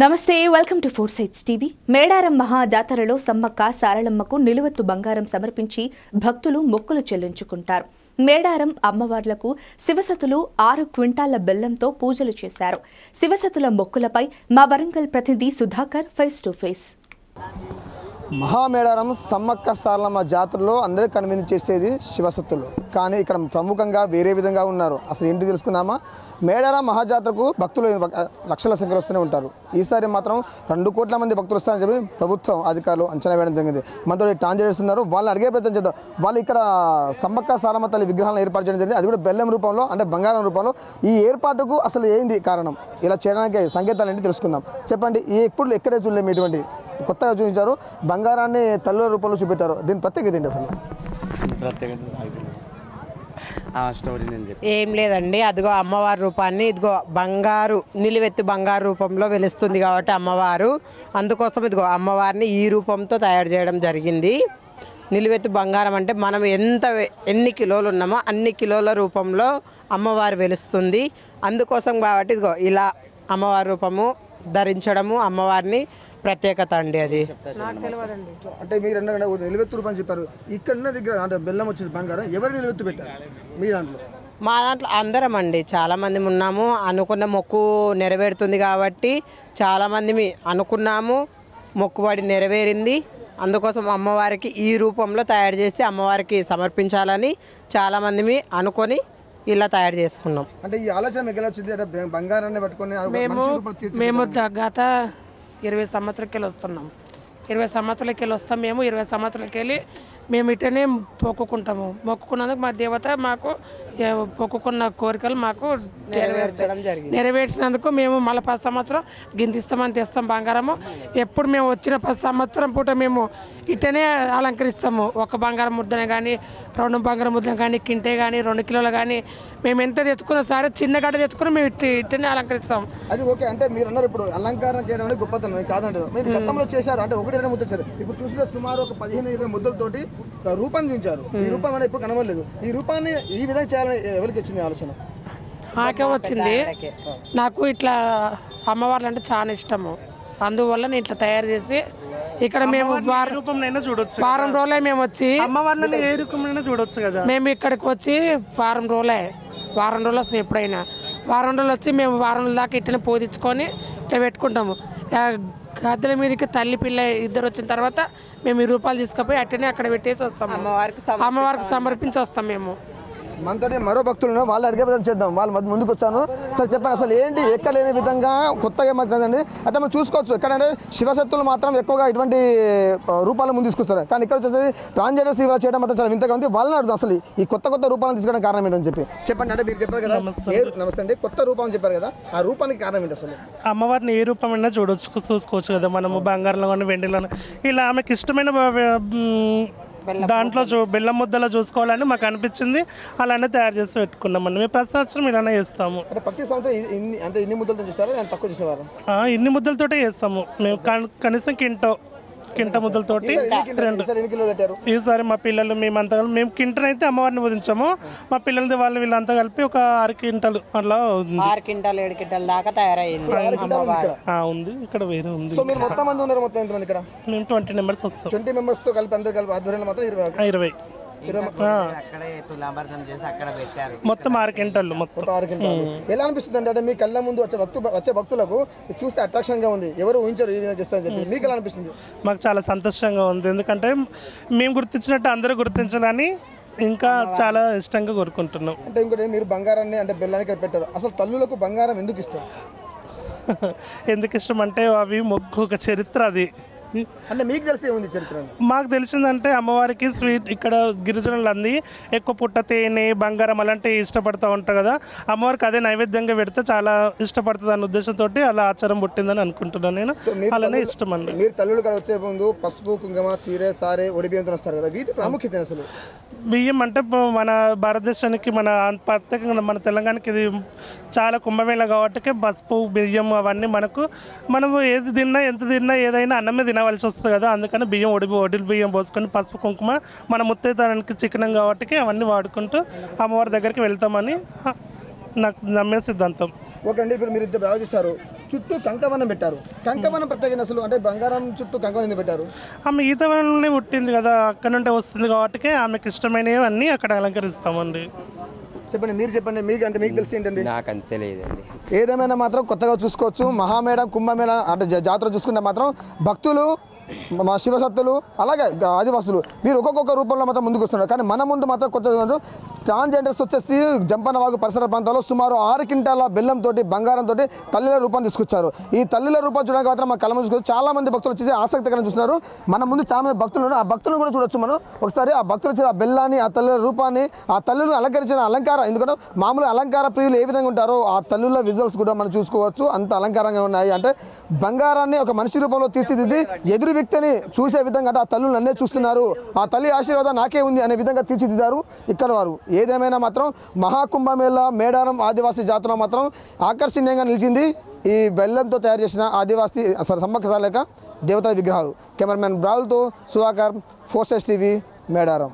నమస్తే welcome to four sites TV. Medaram మహా జాతరలో సమ్మక్క సారళమ్మకు నిలువెత్తు బంగారం సమర్పించి భక్తులు మొక్కులు చెల్లించుకుంటారు. మేడారం అమ్మవార్లకు శివసతులు 6 క్వింటాళ్ల బెల్లంతో పూజలు చేశారు. శివసతుల మొక్కులపై మా వరంగల్ ప్రతినిధి Sudhakar face to face. Mahamedaram Sammakka Saralamma జాతరలో అందరికీ కన్విన్స్ చేసేది శివసత్తులు, కానీ ఇక్కడ ప్రముఖంగా వేరే విధంగా ఉన్నారు. అసలు ఏంటి తెలుసుకుందామా? మేడారం మహాజాతరకు భక్తులు లక్షల సంఖ్యలో వస్తూనే ఉంటారు. ఈసారి మాత్రం 2 కోట్ల మంది భక్తులు వస్తారని చెప్పి ప్రభుత్వం అధికారులు అంచనా వేయడం జరిగింది. మనతో ట్రాన్స్జెండర్స్ ఉన్నారు, వాళ్ళని అడిగే ప్రయత్నం చేద్దాం. వాళ్ళు ఇక్కడ సమ్మక్క సారలమ్మ తల్లి విగ్రహాలను ఏర్పాటు చేయడం జరిగింది, అది కూడా బెల్లం రూపంలో, అంటే బంగారం రూపంలో. ఈ ఏర్పాటుకు అసలు ఏంది కారణం, ఇలా చేయడానికి సంకేతాలు ఏంటి తెలుసుకుందాం. చెప్పండి, ఎప్పుడు ఎక్కడే చూడలేము, ఇటువంటి కొత్తగా చూపించారు, బంగారాన్ని తల్లుల రూపంలో చూపెట్టారు. దీని ప్రత్యేకత ఏంటి అసలు? ఏం లేదండి, అదిగో అమ్మవారి రూపాన్ని, ఇదిగో బంగారు నిలువెత్తు బంగారు రూపంలో వెలుస్తుంది కాబట్టి అమ్మవారు, అందుకోసం ఇదిగో అమ్మవారిని ఈ రూపంతో తయారు చేయడం జరిగింది. నిలువెత్తు బంగారం అంటే మనం ఎన్ని కిలోలు ఉన్నామో అన్ని కిలోల రూపంలో అమ్మవారు వెలుస్తుంది. అందుకోసం కాబట్టి ఇదిగో ఇలా అమ్మవారి రూపము ధరించడము అమ్మవారిని ప్రత్యేకత అండి. అది నాకు తెలియదండి. అంటే మీరు నిలువెత్తు రూపం చెప్పారు, ఇక్కడ దగ్గర అంటే బెల్లం వచ్చేది బంగారం, ఎవరు నిలువెత్తు పెట్టారు మీ దాంట్లో? మా దాంట్లో అందరం అండి, చాలామంది ఉన్నాము. అనుకున్న మొక్కు నెరవేరుతుంది కాబట్టి చాలామంది అనుకున్నాము, మొక్కుబడి నెరవేరింది. అందుకోసం అమ్మవారికి ఈ రూపంలో తయారు చేసి అమ్మవారికి సమర్పించాలని చాలామంది అనుకొని ఇలా తయారు చేసుకున్నాం. అంటే ఈ ఆలోచన మీకు ఎలా వచ్చింది? అంటే బంగారాన్ని పట్టుకొని మేము గత 20 సంవత్సరాలకి వెళ్ళి వస్తున్నాం. 20 సంవత్సరాలకి వెళ్ళి వస్తాం. మేము 20 సంవత్సరాలకి వెళ్ళి మేము ఇటనే మొక్కుకుంటాము. మొక్కుకున్నందుకు మా దేవత మాకు మొక్కుకున్న కోరికలు మాకు నెరవేర్చినందుకు మేము మళ్ళీ 10 సంవత్సరం గింతిస్తామని తెస్తాం బంగారము. ఎప్పుడు మేము వచ్చిన 10 సంవత్సరం పూట మేము ఇటనే అలంకరిస్తాము. ఒక బంగారం ముద్దనే కానీ, 2 బంగారం ముద్దనే కానీ, కింటే కానీ, 2 కిలోలు కానీ, మేము ఎంత తెచ్చుకున్నా సరే చిన్న గడ్డ తెచ్చుకుని మేము ఇటనే అలంకరిస్తాం. అది ఓకే. అంటే మీరు అన్నారు ఇప్పుడు అలంకారం చేయడం అనేది గొప్పతనం కాదంటే, మీరు గతంలో చేశారు అంటే 1-2 ముద్దలు సార్. ఇప్పుడు చూసిన సుమారు ఒక 15-20 ముద్దలతోటి రూపాన్ని చూపించారు. ఈ రూపం అనేది ఇప్పుడు కనబడలేదు. ఈ రూపాన్ని ఈ విధంగా చేయాలని ఎవరికి వచ్చింది ఆలోచన? నాకే వచ్చింది. నాకు ఇట్లా అమ్మవార్లు అంటే చాలా ఇష్టము. అందువల్ల నేను ఇట్లా తయారు చేసి ఇక్కడ మేము వారం రోజులే మేము వచ్చి అమ్మవారిని ఏ రూపంలో చూడొచ్చు కదా. మేము ఇక్కడికి వచ్చి వారం రోజులే వస్తాం. ఎప్పుడైనా వారం రోజులు వచ్చి మేము వారం రోజుల దాకా ఇట్లనే పోదించుకొని ఇట్లా పెట్టుకుంటాము. గద్దెల మీదకి తల్లి పిల్ల ఇద్దరు వచ్చిన తర్వాత మేము ఈ రూపాయలు తీసుకుపోయి అట్టనే అక్కడ పెట్టేసి వస్తాము. అమ్మవారికి సమర్పించి వస్తాం. మేము మనతో మరో భక్తులను వాళ్ళు అడిగే విధంగా చేద్దాం. వాళ్ళు ముందుకు వచ్చాను. సార్ చెప్పండి, అసలు ఏంటి ఎక్కడ లేని విధంగా కొత్తగా ఏమవుతుందండి? అయితే మనం చూసుకోవచ్చు, ఎక్కడంటే శివశక్తులు మాత్రం ఎక్కువగా ఇటువంటి రూపాలను ముందు తీసుకొస్తారు, కానీ ఇక్కడ వచ్చేసి ట్రాన్స్జెండర్ సేవ చేయడం మాత్రం చాలా వింతగా ఉంది. వాళ్ళని అడుగుతాం అసలు ఈ కొత్త రూపాలను తీసుకోవడానికి కారణం ఏంటని చెప్పి చెప్పండి. అంటే మీరు చెప్పారు కదా, నమస్తే అండి, కొత్త రూపం చెప్పారు కదా, ఆ రూపానికి కారణం ఏంటి అసలు? అమ్మవారిని ఏ రూపమైనా చూసుకోవచ్చు కదా మనము, బంగారంలో కానీ వెండిలో. ఇలా ఆమెకి ఇష్టమైన దాంట్లో బెల్లం ముద్దలో చూసుకోవాలని మాకు అనిపించింది, అలానే తయారు చేసి పెట్టుకున్నామండి. మేము ప్రతి సంవత్సరం ఇలానే చేస్తాము. ప్రతి సంవత్సరం ఇన్ని ముద్దలతో చేస్తారా, తక్కువ చేసేవారు? ఇన్ని ముద్దలతోటే చేస్తాము మేము, కనీసం కింట ముద్దలతోటి 2. ఈసారి మా పిల్లలు మేమంతా మేము కింటనైతే అమ్మవారిని వదించాము. మా పిల్లలది వీళ్ళంతా కలిపి ఒక 6 క్వింటాలు అట్లా 6 క్వింటాలు 7 క్వింటాల దాకా తయారైంది ఉంది. ఇక్కడ వేరే ఉంది. మొత్తం మంది ఉన్నారు? మొత్తం ఎంతమంది ఇక్కడ? మేము 20 మెంబర్స్ వస్తాం. 20 మెంబర్స్ తో కలిపి అందరూ కలిపి ఆధ్వర్యంలో మొత్తం 20 మొత్తం 6 క్వింటాలు. ఎలా అనిపిస్తుంది అంటే మీ కళ్ళ ముందు వచ్చే భక్తులకు చూస్తే అట్రాక్షన్ గా ఉంది, ఎవరు ఊహించారు ఈ విధంగా చేస్తారని చెప్పి, మీకు ఎలా అనిపిస్తుంది? మాకు చాలా సంతోషంగా ఉంది, ఎందుకంటే మేము గుర్తించినట్టు అందరూ గుర్తించాలని ఇంకా చాలా ఇష్టంగా కోరుకుంటున్నాం. అంటే ఇంకోటి, మీరు బంగారాన్ని అంటే బెల్లానికి పెట్టారు, అసలు తల్లులకు బంగారం ఎందుకు ఇష్టం? ఎందుకు ఇష్టం అంటే అవి మొక్కు ఒక చరిత్ర. అది అంటే మీకు తెలిసే ఉంది చరిత్ర? మాకు తెలిసిందంటే అమ్మవారికి స్వీట్, ఇక్కడ గిరిజనులు అంది ఎక్కువ పుట్ట తేనె బంగారం అలాంటివి ఇష్టపడుతూ ఉంటారు కదా, అమ్మవారికి అదే నైవేద్యంగా పెడితే చాలా ఇష్టపడుతుంది అన్న ఉద్దేశంతో అలా ఆచారం పుట్టిందని అనుకుంటున్నాను నేను. అలానే ఇష్టం అండి. మీరు తల్లులు కూడా వచ్చే ముందు పసుపు కుంకుమ చీర సారే ఒడి బియ్యంతో వస్తారు కదా, వీటి ప్రాముఖ్యత అసలు? బియ్యం అంటే మన భారతదేశానికి, మన ప్రత్యేకంగా మన తెలంగాణకి ఇది చాలా కుంభమేళ కాబట్టి పసుపు బియ్యం అవన్నీ మనము ఏది తిన్నా ఎంత తిన్నా ఏదైనా అన్నమే తినవలసి వస్తుంది కదా, అందుకని బియ్యం ఒడి బియ్యం పోసుకొని పసుపు కుంకుమ మన ముత్తైతానికి చికెనం కాబట్టి అవన్నీ వాడుకుంటూ అమ్మవారి దగ్గరికి వెళ్తామని నాకు నమ్మే సిద్ధాంతం. ఓకే అండి, ఇప్పుడు మీరు ఇంత బాగా చేస్తారు, చుట్టూ కంకవనం పెట్టారు. కంకవనం ప్రత్యేకత అసలు అంటే బంగారం చుట్టూ కంకవనం ఎందుకు పెట్టారు? ఆమె ఈతవనం నుండి పుట్టింది కదా, అక్కడ నుండి వస్తుంది కాబట్టి ఆమెకు ఇష్టమైనవి అన్నీ అక్కడ అలంకరిస్తామండి. చెప్పండి, మీరు చెప్పండి, మీకు అంటే మీకు తెలిసి ఏంటండి? నాకు అంతే లేదండి. ఏదేమైనా మాత్రం కొత్తగా చూసుకోవచ్చు. మహామేళ కుంభమేళ అంటే జాతర చూసుకుంటే మాత్రం భక్తులు, మా శివసత్తులు, అలాగే ఆదివాసులు వీరు ఒక్కొక్క రూపంలో మాత్రం ముందుకు వస్తున్నారు. కానీ మన ముందు మాత్రం కొత్త ట్రాన్స్జెండర్స్ వచ్చేసి జంపనవాగు పరిసర ప్రాంతాల్లో సుమారు 6 క్వింటాల బెల్లంతో బంగారంతో తల్లిల రూపాన్ని తీసుకొచ్చారు. ఈ తల్లిల రూపం చూడడానికి మాత్రం మా కళ్ళ ముందు చూసుకోవచ్చు. చాలా మంది భక్తులు వచ్చేసి ఆసక్తికరంగా చూస్తున్నారు. మన ముందు చాలా మంది భక్తులు ఉన్నారు. ఆ భక్తులను కూడా చూడొచ్చు మనం. ఒకసారి ఆ భక్తులు వచ్చి ఆ బెల్లాన్ని, ఆ తల్లిల రూపాన్ని, ఆ తల్లులను అలంకరించిన అలంకారం, ఎందుకంటే మామూలు అలంకార ప్రియులు ఏ విధంగా ఉంటారో ఆ తల్లుల విజువల్స్ కూడా మనం చూసుకోవచ్చు. అంత అలంకారంగా ఉన్నాయి. అంటే బంగారాన్ని ఒక మనిషి రూపంలో తీర్చిదిద్ది ఎదురు వ్యక్తిని చూసే విధంగా అంటే ఆ తల్లులు నన్నే చూస్తున్నారు, ఆ తల్లి ఆశీర్వాదం నాకే ఉంది అనే విధంగా తీర్చిదిద్దారు ఇక్కడ వారు. ఏదేమైనా మాత్రం మహాకుంభమేళ మేడారం ఆదివాసీ జాతర మాత్రం ఆకర్షణీయంగా నిలిచింది. ఈ బెల్లంతో తయారు చేసిన ఆదివాసీ సమ్మక్క సారలక దేవతా విగ్రహాలు. కెమెరామెన్ బ్రావుల్తో సుధాకర్, 4 Sides TV, మేడారం.